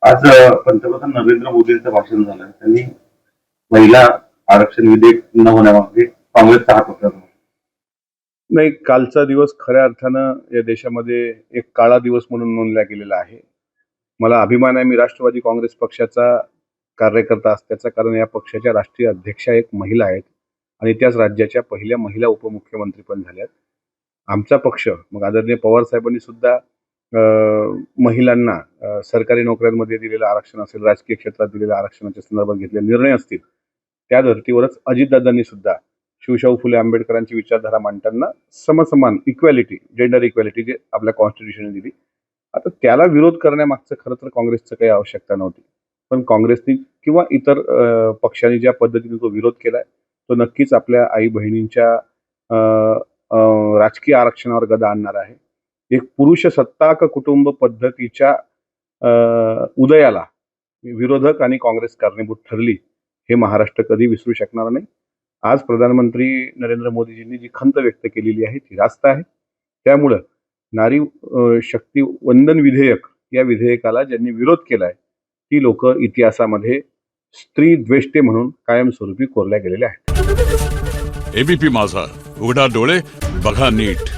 आज पंतप्रधान नरेंद्र मोदींचं भाषण झालं. त्यांनी महिला आरक्षण विधेयक न होण्यामागे काँग्रेसचा हात होता. नाही, कालचा दिवस खऱ्या अर्थानं या देशामध्ये एक काळा दिवस म्हणून नोंदला गेलेला आहे. मला अभिमान आहे, मी राष्ट्रवादी काँग्रेस पक्षाचा कार्यकर्ता असल्याचा, कारण या पक्षाच्या राष्ट्रीय अध्यक्षा एक महिला आहेत आणि त्याच राज्याच्या पहिल्या महिला उपमुख्यमंत्री पण झाल्यात. आमचा पक्ष, मग आदरणीय पवार साहेबांनी सुद्धा महिलांना सरकारी नोकऱ्यांमध्ये दिलेलं आरक्षण असेल, राजकीय क्षेत्रात दिलेल्या आरक्षणाच्या संदर्भात घेतलेले निर्णय असतील, त्या धर्तीवरच अजितदादांनी सुद्धा शिवशाहू फुले आंबेडकरांची विचारधारा मांडताना समसमान इक्वॅलिटी, जेंडर इक्वॅलिटी जे आपल्या कॉन्स्टिट्यूशनने दिली, आता त्याला विरोध करण्यामागचं खरं तर काँग्रेसचं काही आवश्यकता नव्हती. पण काँग्रेसनी किंवा इतर पक्षांनी ज्या पद्धतीने तो विरोध केलाय, तो नक्कीच आपल्या आई बहिणींच्या राजकीय आरक्षणावर गदा आणणार आहे. एक पुरुष सत्ताक कुटुंब पद्धतीच्या उदयाला विरोधक आणि काँग्रेस कारणीभूत ठरली, हे महाराष्ट्र कधी विसरू शकणार नाही. आज प्रधानमंत्री नरेंद्र मोदीजींनी जी खंत व्यक्त केलेली आहे ती रास्त आहे. त्यामुळं नारी शक्ती वंदन विधेयक या विधेयकाला ज्यांनी विरोध केलाय ती लोक इतिहासामध्ये स्त्री द्वेष्टे म्हणून कायमस्वरूपी कोरल्या गेलेल्या आहेत. एबीपी माझा, उघडा डोळे बघा नीट.